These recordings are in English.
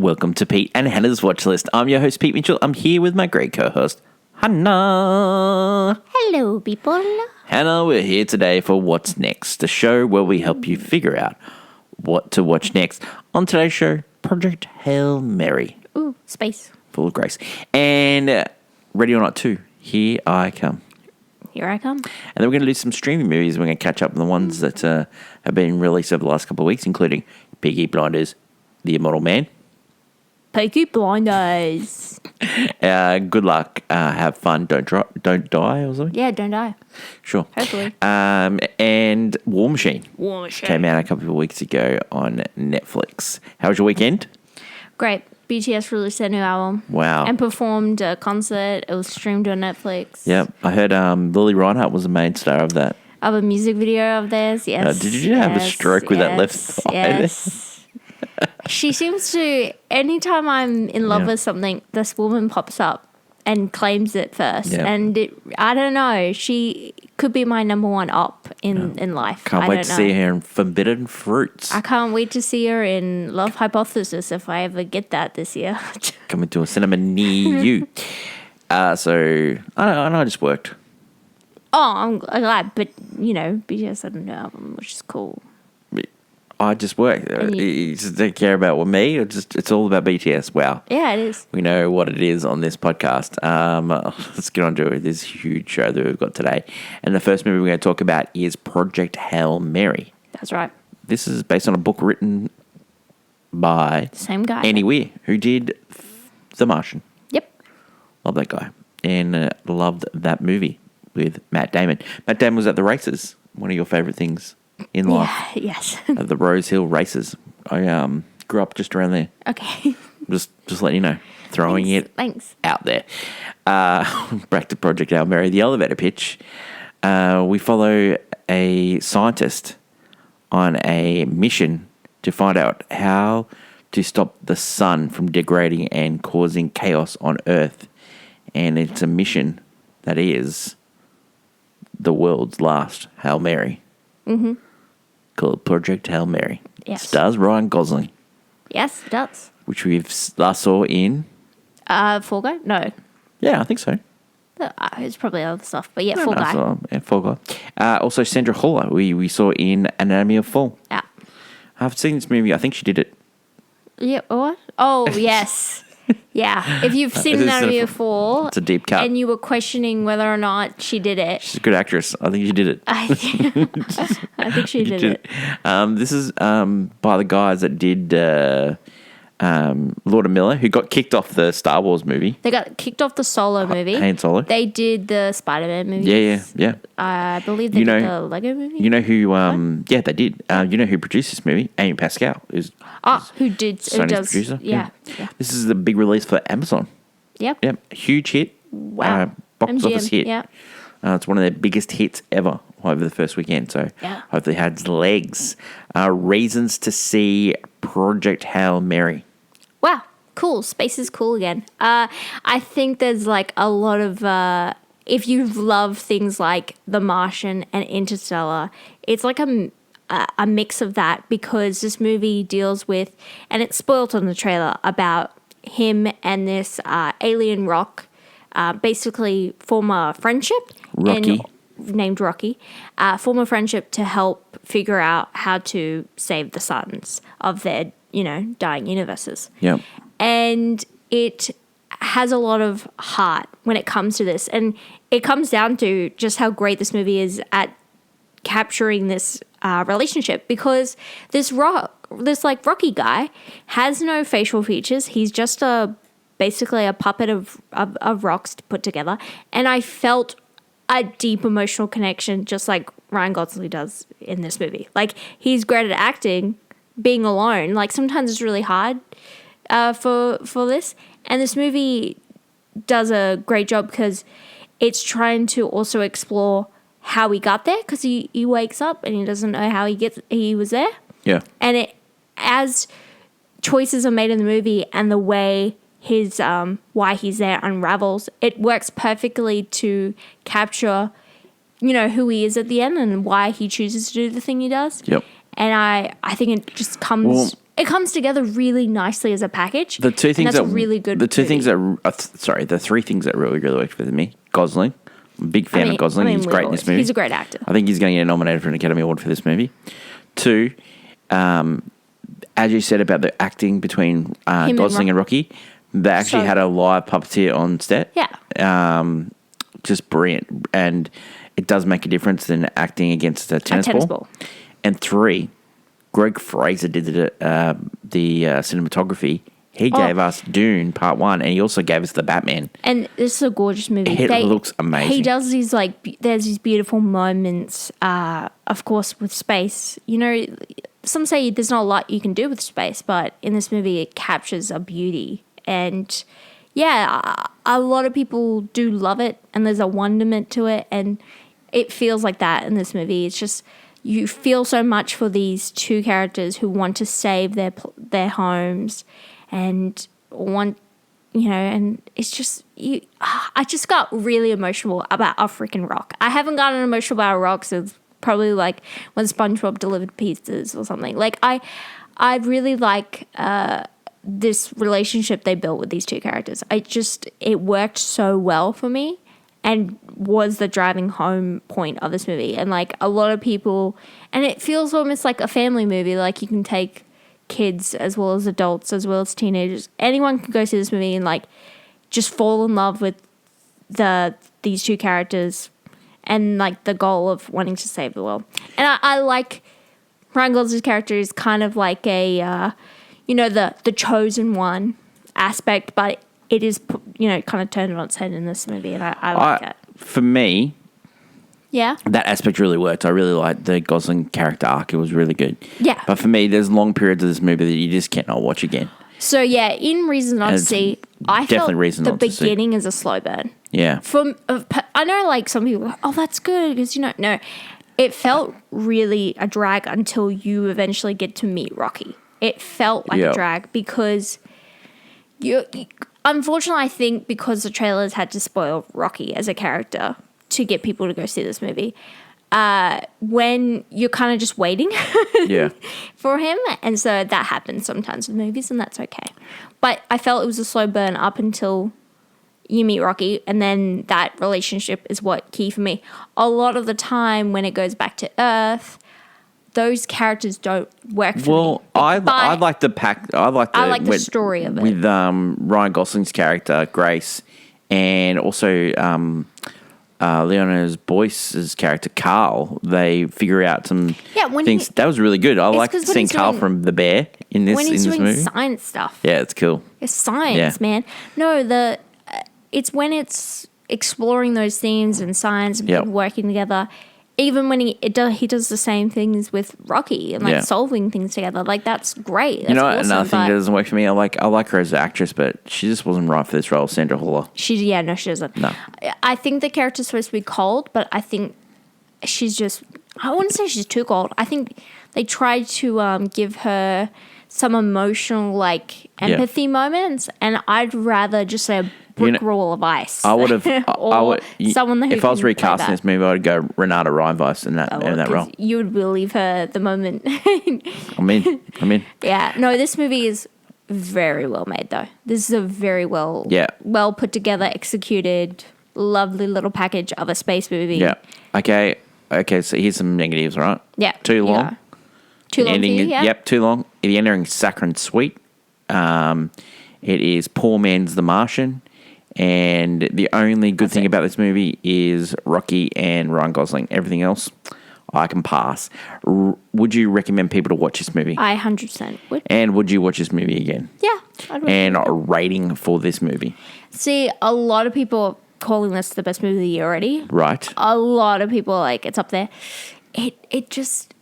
Welcome to Pete and Hannah's Watchlist. I'm your host, Pete Mitchell. I'm here with my great co-host, Hannah. Hello, people. Hannah, we're here today for What's Next, a show where we help you figure out what to watch next. On today's show, Project Hail Mary. Ooh, space. Full of grace. And Ready or Not 2, Here I Come. Here I come. And then we're going to do some streaming movies. We're going to catch up on the ones that have been released over the last couple of weeks, including Peaky Blinders, The Immortal Man. Peaky Blinders. Good luck. Have fun. Don't die or something. Yeah, don't die. Sure. Hopefully. And War Machine. War Machine. Came out a couple of weeks ago on Netflix. How was your weekend? Great. BTS released their new album. Wow. And performed a concert. It was streamed on Netflix. Yep. I heard Lily Reinhart was the main star of that. Of a music video of theirs, yes. Did you have a stroke with that left thigh? Yes. She seems to, anytime I'm in love with something, this woman pops up and claims it first. Yeah. And I don't know, she could be my number one op in life. Can't wait to see her in Forbidden Fruits. I can't wait to see her in Love Hypothesis if I ever get that this year. Coming to a cinema near you. So, I know I just worked. Oh, I'm glad, but, BTS had a new album, which is cool. I just work. You just don't care about me. It's all about BTS. Wow. Yeah, it is. We know what it is on this podcast. Let's get on to this huge show that we've got today. And the first movie we're going to talk about is Project Hail Mary. That's right. This is based on a book written by Same guy. Andy Weir, who did The Martian. Yep. Love that guy. And loved that movie with Matt Damon. Matt Damon was at the races. One of your favourite things in life. Yeah, yes. At the Rose Hill races. I grew up just around there. Okay. Just letting you know. Throwing Thanks. out there. Back to Project Hail Mary. The elevator pitch. We follow a scientist on a mission to find out how to stop the sun from degrading and causing chaos on Earth. And it's a mission that is the world's last Hail Mary. Mm-hmm. Called Project Hail Mary. Yes. Stars Ryan Gosling. Yes, it does. Which we last saw in... Fall Guy? No. Yeah, I think so. It's probably other stuff, but yeah, Fall Guy. Fall Guy. Also, Sandra Hüller, we saw in Anatomy of Fall. Yeah. I've seen this movie. I think she did it. Yeah, what? Oh, yes. Yeah. If you've seen Anatomy of Fall... It's a deep cut. And you were questioning whether or not she did it. She's a good actress. I think she did it. I think she did it. This is by the guys that did Lord and Miller, who got kicked off the Star Wars movie. They got kicked off the Solo movie. Han Solo. They did the Spider-Man movie. Yeah. I believe they did the Lego movie. You know who? Yeah, they did. You know who produced this movie? Amy Pascal. Who did? Sony's producer. Yeah. This is the big release for Amazon. Yep. Huge hit. Wow. Box office hit. Yeah. It's one of their biggest hits ever over the first weekend. So hopefully it has legs. Reasons to see Project Hail Mary. Wow. Cool. Space is cool again. I think there's like a lot of, if you love things like The Martian and Interstellar, it's like a mix of that, because this movie deals with, and it's spoiled on the trailer, about him and this alien rock, basically form a friendship. Rocky. Named Rocky, form a friendship to help figure out how to save the suns of their, dying universes. Yep. And it has a lot of heart when it comes to this. And it comes down to just how great this movie is at capturing this relationship, because this Rocky guy has no facial features. He's just basically a puppet of rocks put together. And I felt a deep emotional connection, just like Ryan Gosling does in this movie. Like, he's great at acting, being alone. Like, sometimes it's really hard for this. And this movie does a great job, because it's trying to also explore how he got there, because he wakes up and he doesn't know how he was there. Yeah. And as choices are made in the movie and the way his why he's there unravels, it works perfectly to capture, who he is at the end and why he chooses to do the thing he does. Yep. And I think it just comes... it comes together really nicely as a package. The two things that's a really good. The two movie. things that the three things that really worked for me. Gosling, I'm a big fan of Gosling. He's great in this movie. He's a great actor. I think he's going to get nominated for an Academy Award for this movie. Two, as you said about the acting between Gosling and Rocky, they actually had a live puppeteer on set. Yeah. Just brilliant, and it does make a difference in acting against a tennis ball. And three, Greg Fraser did the cinematography. He gave us Dune Part 1, and he also gave us The Batman. And this is a gorgeous movie. It looks amazing. He does these, there's these beautiful moments, of course, with space. You know, some say there's not a lot you can do with space, but in this movie, it captures a beauty. And, yeah, a lot of people do love it, and there's a wonderment to it, and it feels like that in this movie. It's just... You feel so much for these two characters who want to save their homes and want, and it's just, I just got really emotional about a freaking rock. I haven't gotten emotional about a rock since probably like when SpongeBob delivered pizzas or something. Like, I really like this relationship they built with these two characters. It worked so well for me. And was the driving home point of this movie. And, like, a lot of people... And it feels almost like a family movie. Like, you can take kids as well as adults, as well as teenagers. Anyone can go see this movie and, like, just fall in love with these two characters and, like, the goal of wanting to save the world. And I like... Ryan Gosling's character is kind of like a, the chosen one aspect, but... It is, kind of turned on its head in this movie, and I like it. For me, yeah, that aspect really worked. I really liked the Gosling character arc. It was really good. Yeah. But for me, there's long periods of this movie that you just cannot watch again. So, yeah, in Reason Not to See, I felt the beginning is a slow burn. Yeah. I know, like, some people are like, oh, that's good, because, no. It felt really a drag until you eventually get to meet Rocky. It felt like a drag because unfortunately, I think because the trailers had to spoil Rocky as a character to get people to go see this movie, when you're kind of just waiting for him. And so that happens sometimes with movies, and that's okay. But I felt it was a slow burn up until you meet Rocky, and then that relationship is what key for me. A lot of the time when it goes back to Earth, those characters don't work for me. Well, I like the story of it. With Ryan Gosling's character, Grace, and also Leonard Boyce's character, Carl. They figure out some things. That was really good. I like seeing Carl from The Bear in this movie. When he's doing science stuff. Yeah, it's cool. It's science, man. No, it's when it's exploring those themes and science and people working together. Even when he does the same things with Rocky and solving things together, like that's great. That's awesome, another thing that doesn't work for me. I like her as an actress, but she just wasn't right for this role, Sandra Hüller. She doesn't. No, I think the character's supposed to be cold, but I think she's just. I wouldn't say she's too cold. I think they tried to give her some emotional, like empathy moments, and I'd rather just say a brick wall of ice. I would have. Someone who if I was recasting this movie, I'd go Renata Reinveiss in that role. You would believe her the moment. I'm in. Yeah. No, this movie is very well made, though. This is a very well put together, executed, lovely little package of a space movie. Yeah. Okay. So here's some negatives, right? Yeah. Too long. Yeah. Too long. Yep. Too long. The ending is saccharine sweet. It is poor man's The Martian. And the only good thing about this movie is Rocky and Ryan Gosling. Everything else, I can pass. Would you recommend people to watch this movie? I 100% would. And would you watch this movie again? Yeah, I'd watch and a rating for this movie? See, a lot of people are calling this the best movie of the year already. Right. A lot of people are like, it's up there. It just...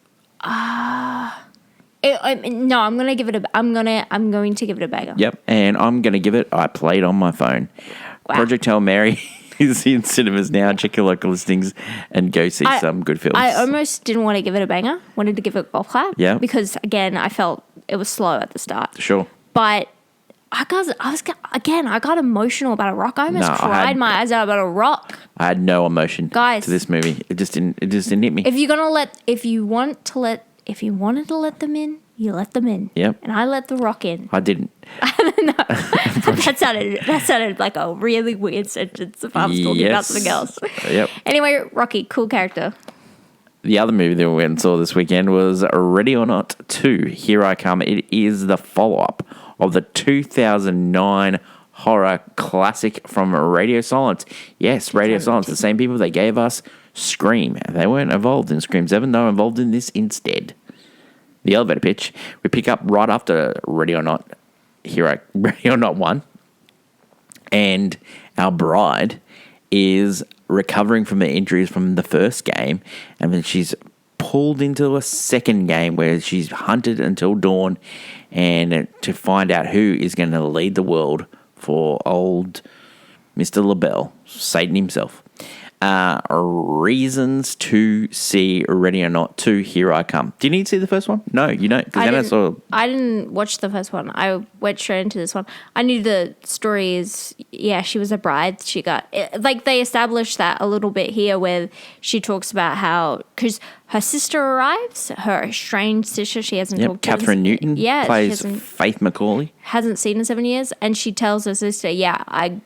No, I'm going to give it I'm going to give it a bagger. Yep, and I'm going to give it. I played on my phone. Wow. Project Hail Mary is in cinemas now. Check your local listings and go see some good films. I almost didn't want to give it a banger. Wanted to give it a golf clap. Yeah. Because again, I felt it was slow at the start. Sure. But I got emotional about a rock. I almost cried my eyes out about a rock. I had no emotion, guys, to this movie. It just didn't hit me. If you wanted to let them in, You let them in. Yep. And I let The Rock in. I didn't. That sounded like a really weird sentence if I was talking about something else. Yep. Anyway, Rocky, cool character. The other movie that we went and saw this weekend was Ready or Not 2, Here I Come. It is the follow-up of the 2009 horror classic from Radio Silence. Yes, Radio Silence, the same people that gave us Scream. They weren't involved in Scream 7, they were involved in this instead. The elevator pitch, we pick up right after Ready or Not, Ready or Not 1, and our bride is recovering from the injuries from the first game, and then she's pulled into a second game where she's hunted until dawn, and to find out who is going to lead the world for old Mr. LaBelle, Satan himself. Reasons to see Ready or Not 2, Here I Come. Do you need to see the first one? No, you don't. I didn't watch the first one. I went straight into this one. I knew the story is, she was a bride. She got, like, they established that a little bit here where she talks about how, because her sister arrives, her estranged sister, she hasn't talked to. Catherine Newton plays Faith McCauley. Hasn't seen in 7 years, and she tells her sister, I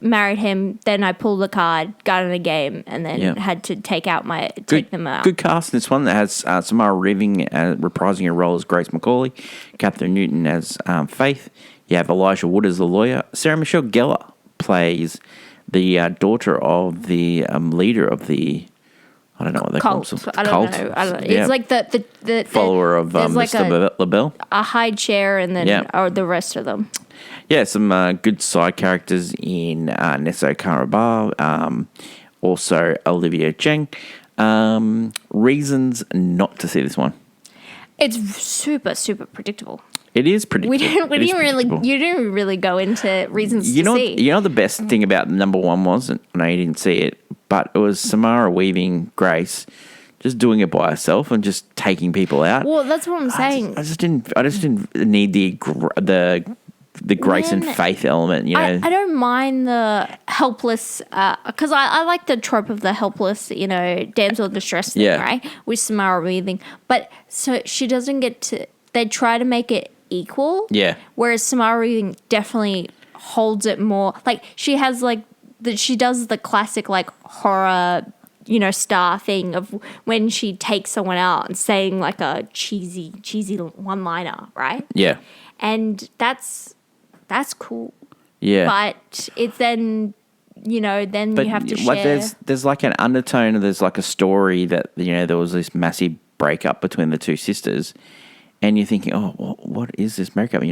married him, then I pulled the card, got in a game, and then had to take them out. Good cast in this one that has Samara Weaving reprising her role as Grace McCauley, Catherine Newton as Faith. You have Elijah Wood as the lawyer. Sarah Michelle Gellar plays the daughter of the leader of the, I don't know what they call them. I don't know. It's like the follower of Mr. LaBelle. A high chair, and then or the rest of them. Yeah, some good side characters in Nesso Karabar, also Olivia Cheng. Reasons not to see this one. It's super, super predictable. It is predictable. You didn't really go into reasons to see. You know the best thing about number one was, and I know you didn't see it, but it was Samara Weaving Grace just doing it by herself and just taking people out. Well, that's what I'm saying. I just didn't need the grace and faith element, you know. I don't mind the helpless, because I like the trope of the helpless, damsel in distress thing, right? With Samara Weaving. But so she doesn't get to, they try to make it equal. Yeah. Whereas Samara Weaving definitely holds it more. Like, she has, she does the classic, horror, star thing of when she takes someone out and saying, a cheesy one-liner, right? Yeah. And that's cool. Yeah. But it's then, then you have to share. There's an undertone, there's a story that, there was this massive breakup between the two sisters, and you're thinking, oh, what is this breakup?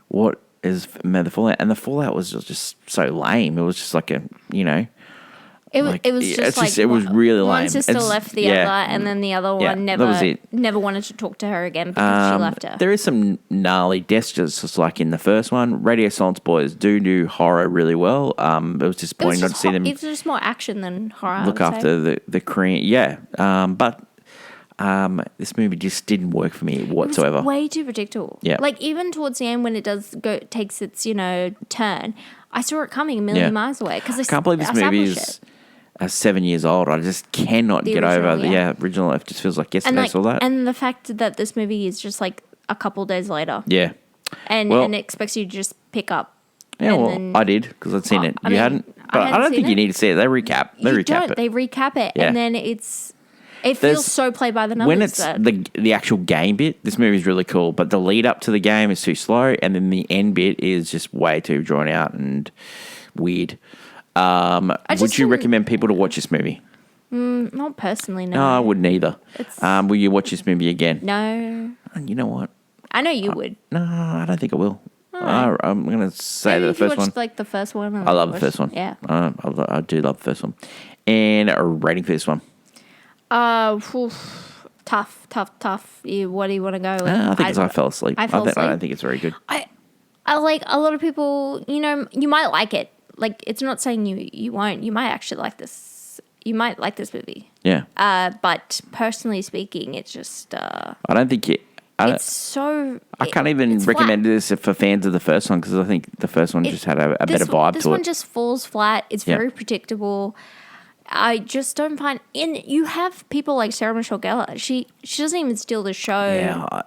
What is the fallout? And the fallout was just so lame. It was just it was really lame. One sister left the other, and then the other one never wanted to talk to her again because she left her. There is some gnarly deaths, just like in the first one. Radio Silence boys do horror really well. It was disappointing not to see them. It's just more action than horror. Look after the Korean, but this movie just didn't work for me whatsoever. It was way too predictable. Yeah, even towards the end when it takes its turn, I saw it coming a million miles away because I can't believe this movie is 7 years old. I just cannot get over the original. It just feels like yesterday I saw that. And the fact that this movie is just a couple days later. Yeah. And it expects you to just pick up. Yeah, I did because I'd seen it. You hadn't? But I don't think you need to see it. They recap it. They recap it. Yeah. And then it feels so play by the numbers. When it's the actual game bit, this movie is really cool. But the lead up to the game is too slow. And then the end bit is just way too drawn out and weird. Would you recommend people to watch this movie? Not personally, no. No, I wouldn't either. Will you watch this movie again? No. You know what? I know you would. No, I don't think I will. Right. I'm going to say that the first one. The first one. I love the first one. Yeah. I do love the first one. And a rating for this one? Tough. What do you want to go with? I think I fell asleep. I don't think it's very good. I like a lot of people, you might like it. It's not saying you won't. You might actually like this. You might like this movie. Yeah. But personally speaking, it's just. I don't think it. It's so. I can't even recommend this for fans of the first one because I think the first one just had a better vibe to it. This one just falls flat. It's very predictable. I just don't find you have people like Sarah Michelle Gellar. She doesn't even steal the show. Yeah,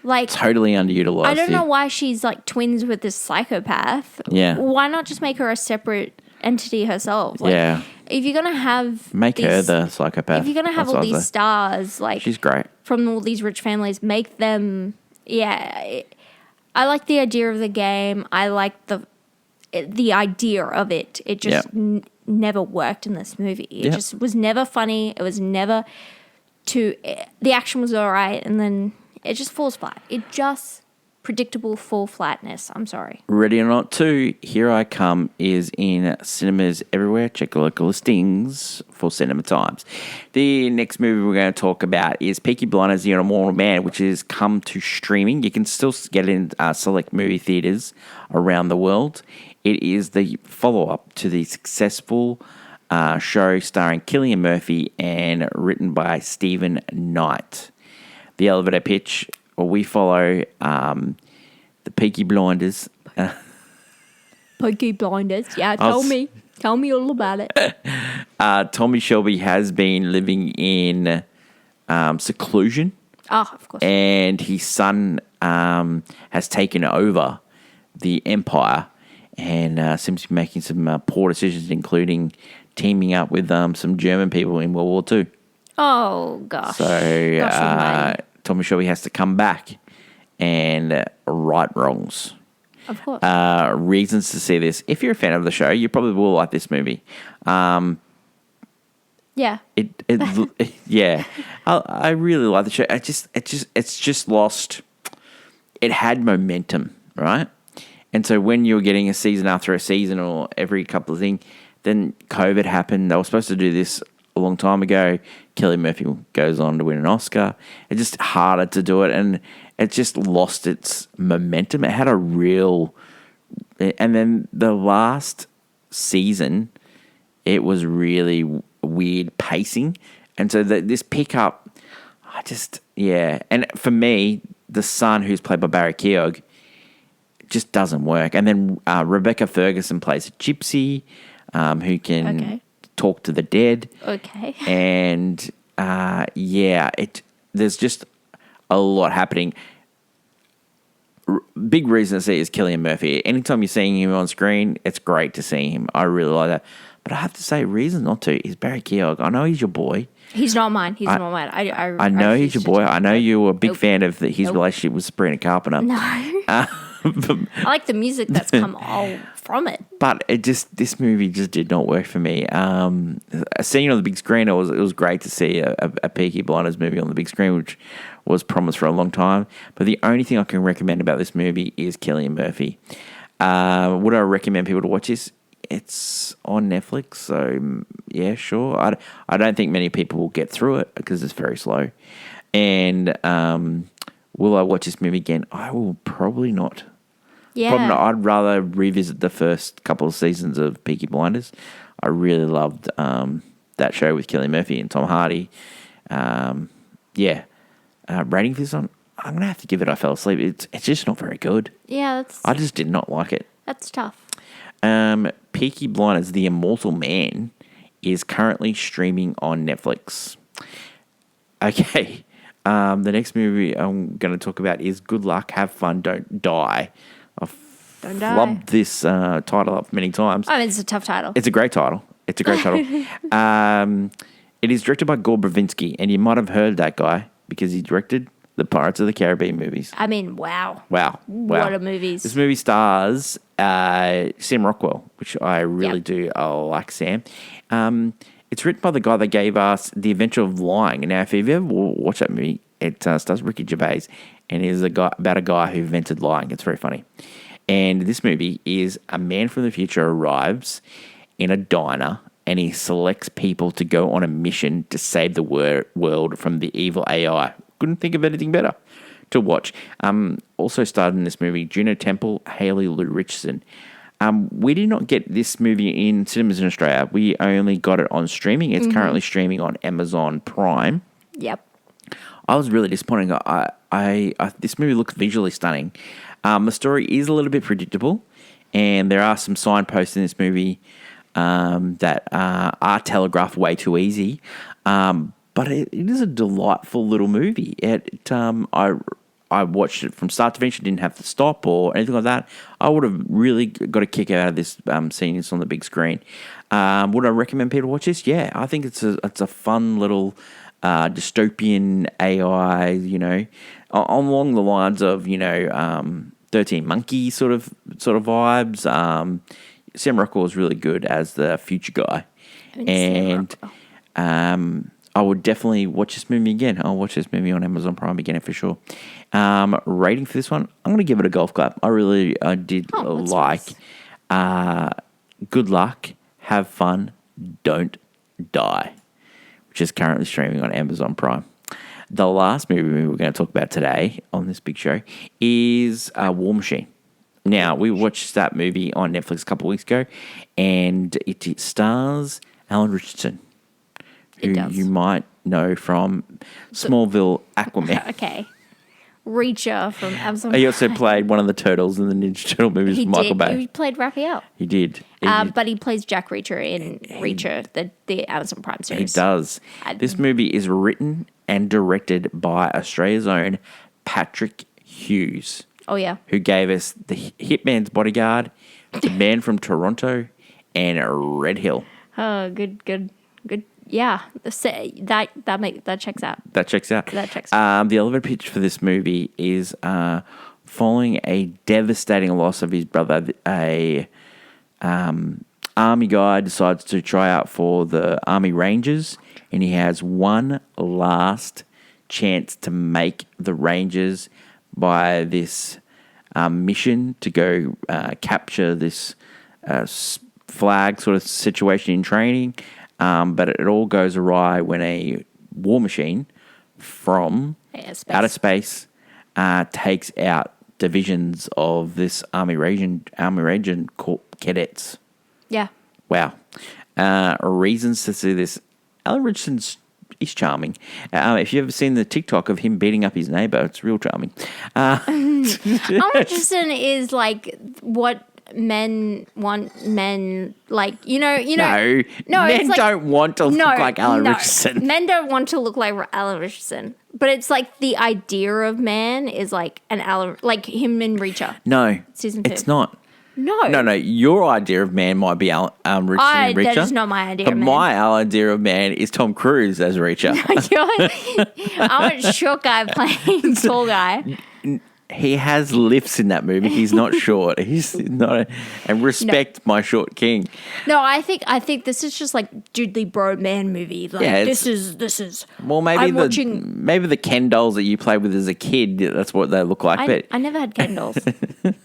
Like totally underutilized. I don't know here. why she's like twins with this psychopath. Yeah. Why not just make her a separate entity herself? Like, Yeah. If you're gonna have Make her the psychopath. if you're gonna have That's all what I these say. stars like She's great. from all these rich families, make them. Yeah, I like the idea of the game. I like the idea of it. It just never worked in this movie. It just was never funny. It was never the action was all right, and then it just falls flat. It just predictable fall flatness. I'm sorry. Ready or Not 2, Here I Come is in cinemas everywhere. Check local listings for cinema times. The next movie we're going to talk about is Peaky Blinders, The Immortal Man, which has come to streaming. You can still get it in select movie theaters around the world. It is the follow-up to the successful show starring Cillian Murphy and written by Stephen Knight. The elevator pitch, we follow the Peaky Blinders. Peaky Blinders. Yeah, tell me all about it. Tommy Shelby has been living in seclusion. Oh, of course. And his son has taken over the empire and seems to be making some poor decisions, including teaming up with some German people in World War II. Oh, gosh. So Tommy Shelby has to come back and right wrongs. Of course. Reasons to see this. If you're a fan of the show, you probably will like this movie. Yeah. Yeah. I really like the show. It's just lost. It had momentum, right? And so when you're getting a season after a season or every couple of things, then COVID happened. They were supposed to do this a long time ago. Cillian Murphy goes on to win an Oscar. It's just harder to do it, and it just lost its momentum. It had a real... And then the last season, it was really weird pacing. And so this pickup, And for me, the son, who's played by Barry Keogh, just doesn't work. And then Rebecca Ferguson plays a gypsy who can talk to the dead. Okay. And there's just a lot happening. Big reason to see is Cillian Murphy. Anytime you're seeing him on screen, it's great to see him. I really like that. But I have to say, reason not to is Barry Keogh. I know he's your boy. He's not mine. He's not mine. I know he's your boy. I know you were a big fan of his relationship with Sabrina Carpenter. No. I like the music that's come all from it. But this movie just did not work for me. Seeing it on the big screen, it was great to see a Peaky Blinders movie on the big screen, which was promised for a long time. But the only thing I can recommend about this movie is Cillian Murphy. Would I recommend people to watch this? It's on Netflix, so yeah, sure. I don't think many people will get through it because it's very slow. And will I watch this movie again? I will probably not. Yeah. Probably not. I'd rather revisit the first couple of seasons of Peaky Blinders. I really loved that show with Cillian Murphy and Tom Hardy. Rating for this one, I'm going to have to give it I Fell Asleep. It's just not very good. Yeah, I just did not like it. That's tough. Peaky Blinders, The Immortal Man, is currently streaming on Netflix. Okay. The next movie I'm going to talk about is Good Luck, Have Fun, Don't Die. I've flubbed this title up many times. I mean, it's a tough title. It's a great title. It is directed by Gore Verbinski, and you might have heard that guy because he directed the Pirates of the Caribbean movies. I mean, wow. Wow. What a movies. This movie stars Sam Rockwell, which I really do like Sam. It's written by the guy that gave us The Adventure of Lying. Now, if you've ever watched that movie, it stars Ricky Gervais, and it is about a guy who invented lying. It's very funny. And this movie is a man from the future arrives in a diner, and he selects people to go on a mission to save the world from the evil AI. Couldn't think of anything better to watch. Also starred in this movie, Juno Temple, Haley Lou Richardson. We did not get this movie in cinemas in Australia. We only got it on streaming. It's currently streaming on Amazon Prime. Yep. I was really disappointed. This movie looks visually stunning. The story is a little bit predictable, and there are some signposts in this movie that are telegraphed way too easy. But it is a delightful little movie. I watched it from start to finish. I didn't have to stop or anything like that. I would have really got a kick out of this seeing this on the big screen. Would I recommend people watch this? Yeah, I think it's a fun little dystopian AI, along the lines of 13 Monkeys sort of vibes. Sam Rockwell is really good as the future guy, and I would definitely watch this movie again. I'll watch this movie on Amazon Prime again for sure. Rating for this one, I'm going to give it a golf clap. I did like. Nice. Good luck, have fun, don't die, which is currently streaming on Amazon Prime. The last movie we're going to talk about today on this big show is War Machine. Now, we watched that movie on Netflix a couple of weeks ago, and it stars Alan Richardson, who you might know from Smallville, Aquaman. Okay. Reacher from Amazon. He also played one of the turtles in the Ninja Turtle movies with Michael Bay. He played Raphael. He did. But he plays Jack Reacher in Reacher, the Amazon Prime series. He does. This movie is written and directed by Australia's own Patrick Hughes. Oh, yeah. Who gave us The Hitman's Bodyguard, The Man from Toronto, and Red Hill. Oh, good. Yeah, that checks out. That checks out. The elevator pitch for this movie is following a devastating loss of his brother. A army guy decides to try out for the Army Rangers, and he has one last chance to make the Rangers by this mission to go capture this flag sort of situation in training. But it all goes awry when a war machine from outer space takes out divisions of this Army Ranger cadets. Yeah. Wow. Reasons to see this. Alan Richardson is charming. If you've ever seen the TikTok of him beating up his neighbor, it's real charming. Alan Richardson is like what men want like no men don't want to look like Alan Richardson. Men don't want to look like Alan Richardson, but it's like the idea of man is like an Alan, like him in Reacher. No, season 2. It's not. No. Your idea of man might be Alan Richardson in Reacher. That is not my idea of man. But my idea of man is Tom Cruise as Reacher. I want short guy playing tall guy. He has lifts in that movie. He's not short. He's not. And respect my short king. No, I think this is just like Dudley Bro man movie. Like this is. Well, maybe the Ken dolls that you played with as a kid. That's what they look like. I never had Ken dolls.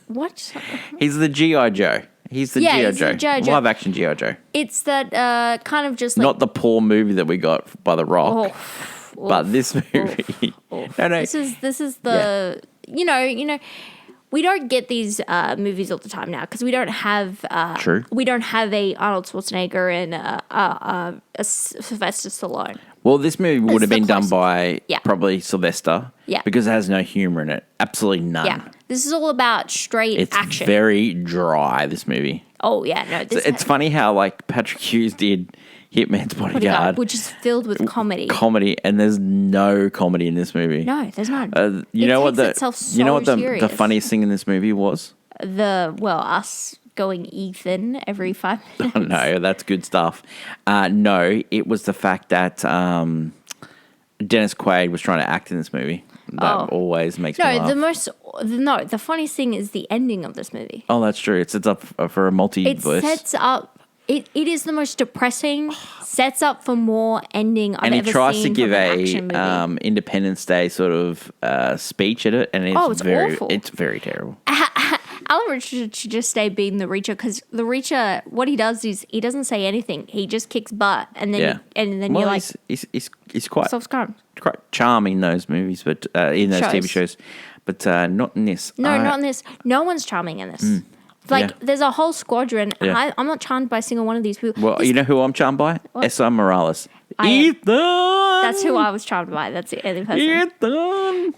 What? He's the G.I. Joe. He's the G.I. Joe. Live action G.I. Joe. It's that kind of just like not the poor movie that we got by The Rock, but this movie. No. This is the. Yeah. We don't get these movies all the time now because we don't have. True. We don't have a Arnold Schwarzenegger and a Sylvester Stallone. Well, this movie would have been done by probably Sylvester. Yeah. Because it has no humor in it. Absolutely none. Yeah. This is all about straight action. It's very dry, this movie. Oh, yeah. No. It's funny how Patrick Hughes did Hitman's Bodyguard, which is filled with comedy. And there's no comedy in this movie. No, there's not. You know what the funniest thing in this movie was? Us going Ethan every 5 minutes. Oh, no, that's good stuff. No, it was the fact that Dennis Quaid was trying to act in this movie. That always makes me laugh. The funniest thing is the ending of this movie. Oh, that's true. It sets up for a multiverse. It sets up. It is the most depressing. Sets up for more ending I've ever seen. And he tries to give a Independence Day sort of speech at it, and it's awful. It's very terrible. Alan Richardson should just stay being the Reacher because the Reacher, what he does is he doesn't say anything. He just kicks butt, and then you're like, he's quite charming in those movies, but in those TV shows, but not in this. No, not in this. No one's charming in this. There's a whole squadron, and I'm not charmed by a single one of these people. Well, you know who I'm charmed by? S.R. Morales. Ethan! That's who I was charmed by. That's the only person. Ethan!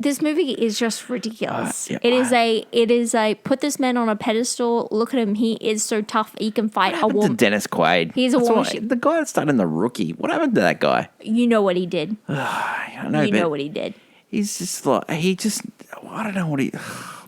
this movie is just ridiculous. Yeah, It is a put this man on a pedestal. Look at him. He is so tough. He can fight a To woman. Dennis Quaid. He's a That's war why- machine. The guy that started in The Rookie. What happened to that guy? You know what he did. I know, You but know what he did. he's just like, I don't know what he,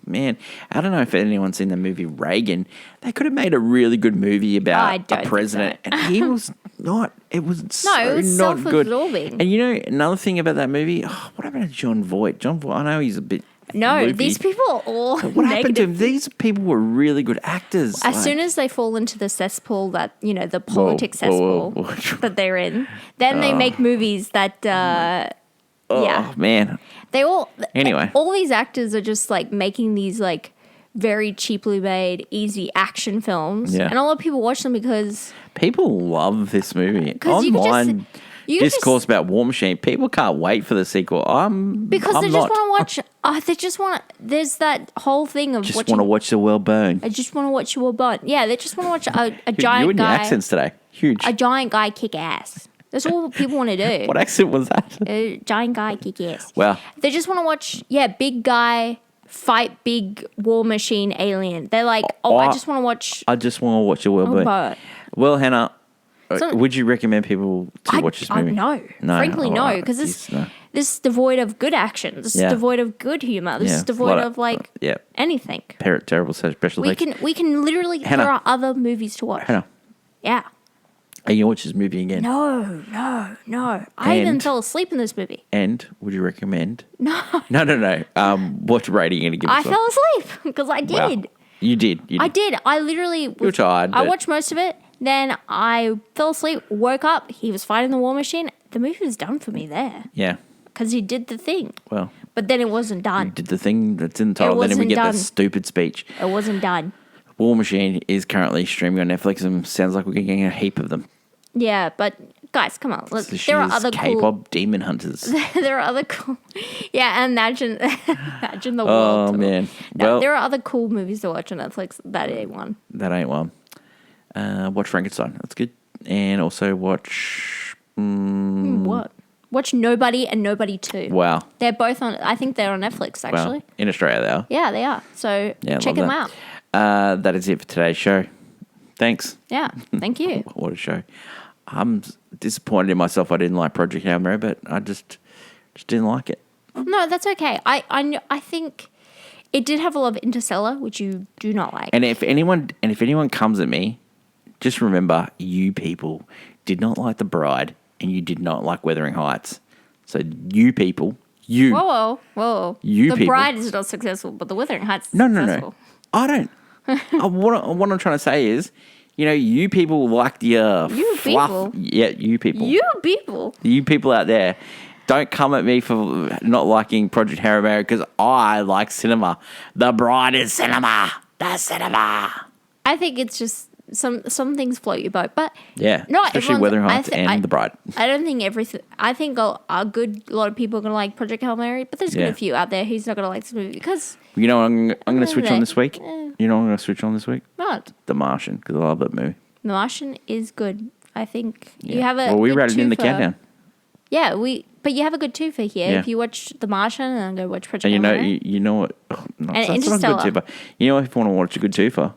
man, I don't know if anyone's seen the movie Reagan. They could have made a really good movie I about don't a think president, so. and he was not, it was so it was not good. self-absorbing. And you know, another thing about that movie, what happened to John Voight? John Voight, I know he's a bit No, loopy. these people are all What happened to negative. him? These people were really good actors. As soon as they fall into the cesspool that, the politics whoa, cesspool whoa. that they're in, then they make movies that, Oh, man. they all, Anyway. all these actors are just like making these like very cheaply made, easy action films. Yeah. And a lot of people watch them because People love this movie. 'Cause you could just- Online you could discourse just- about War Machine. People can't wait for the sequel. because I'm they not. just want to watch, they just want there's that whole thing of Just watching, want to watch the world burn. I just want to watch you all burn. Yeah, they just want to watch a You giant and your guy, accents today. Huge. a giant guy kick ass. That's all people want to do. What accent was that? A giant guy kick ass. Wow. They just want to watch, big guy fight big war machine alien. They're like, I just want to watch. I just want to watch the world burn. But Well, Hannah, So- would you recommend people to watch this movie? No. Frankly, no. Because this is devoid of good action. This Yeah. is devoid of good humor. This Yeah, is a devoid lot of like yeah, anything. terrible special We effects. can literally. Hannah. There are other movies to watch. Hannah, Yeah. are you gonna watch this movie again? No. I even And- fell asleep in this movie. And would you recommend? No. No. What rating are you gonna give I this fell asleep because I one? Wow. did. You did. I did. I literally. You're tired, I but- watched most of it. Then I fell asleep, woke up. He was fighting the war machine. The movie was done for me there Yeah. because he did the thing. Well, But then it wasn't done. did the thing that's in the title. Then we wasn't get done. that stupid speech. It wasn't done. War Machine is currently streaming on Netflix, and sounds like we're getting a heap of them. Yeah, but guys, come on. Look, This there are year's other K-pop cool. demon hunters. There are other cool. Yeah, imagine the Oh world. tour. man. No, Well, there are other cool movies to watch on Netflix. That ain't one. that ain't one. Watch Frankenstein. That's good. And also watch. What? Watch Nobody and Nobody 2. Wow. They're both on. I think they're on Netflix actually. Wow. In Australia, they are. Yeah, they are. So Yeah, check love them that. out. That is it for today's show. Thanks. Yeah, thank you. What a show. I'm disappointed in myself. I didn't like Project Hail Mary, but I just didn't like it. No, that's okay. I think it did have a lot of Interstellar, which you do not like. And if anyone comes at me, just remember, you people did not like The Bride, and you did not like Wuthering Heights. So you people, Whoa. You the people- Bride is not successful, but The Wuthering Heights is No. successful. I don't. What I'm trying to say is, you people like the You fluff. people? Yeah, you people. You people. You people out there, don't come at me for not liking Project Hail Mary because I like cinema. The Bride is cinema. That's cinema. I think it's just some things float your boat, but Yeah, no, especially everyone's- Wuthering I Heights thi- and I- The Bride. I don't think everything. I think a lot of people are gonna like Project Hail Mary, but there's gonna be Yeah. a few out there who's not gonna like this movie because You know what I'm going to switch on they- this week? You know what I'm going to switch on this week? not. The Martian, because I love that movie. The Martian is good. I think you Yeah. have a. Well, we good read it in the twofer. countdown. Yeah, but you have a good two for here. Yeah. If you watch The Martian and then go watch Project And Hail Mary. you know what? Oh, no, And that's not a good Interstellar. twofer. You know, if you want to watch a good twofer,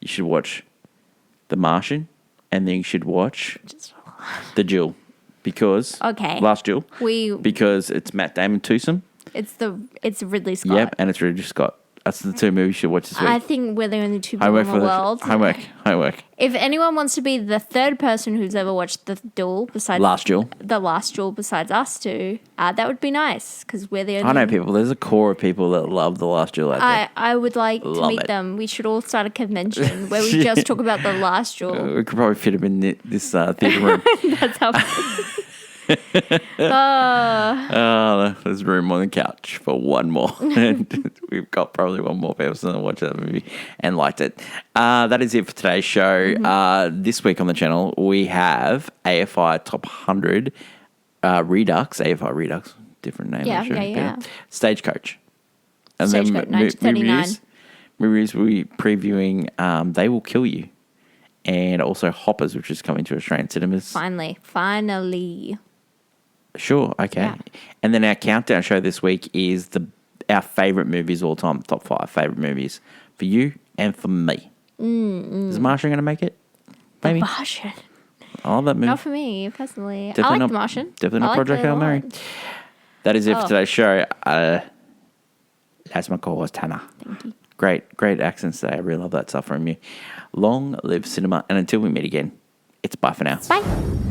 you should watch The Martian, and then you should watch The Jewel, because Okay. Last Jewel, we because it's Matt Damon twosome. it's Ridley Scott. Yep, and it's Ridley Scott. That's the two movies you should watch this week. I think we're the only two people Homework in for the the world. homework. If anyone wants to be the third person who's ever watched The Duel besides Last Jewel. The Last Duel besides us two, that would be nice because we're the only. I know people. There's a core of people that love The Last Jewel out there. I would like to Love meet it. them. We should all start a convention where we just talk about The Last Duel. We could probably fit him in this theatre room. That's how. There's room on the couch for one more. And we've got probably one more person that watched that movie and liked it. That is it for today's show. This week on the channel, we have AFI Top 100 Redux. AFI Redux, different name. Yeah, I'm sure. yeah. Stagecoach. And Stagecoach, 9 to 39. Movies we previewing They Will Kill You. And also Hoppers, which is coming to Australian cinemas. Finally. Sure, okay. Yeah. And then our countdown show this week is our favourite movies of all time, top 5 favourite movies for you and for me. Is Martian going to make it? Maybe. The Martian. I love that movie. Not for me, personally. Definitely I like not- The Martian. definitely not I like Project it a Hail Mary. lot. That is it for Oh. today's show. That's my co-host, Hannah. Thank you. Great accents today. I really love that stuff from you. Long live cinema. And until we meet again, it's bye for now. Bye.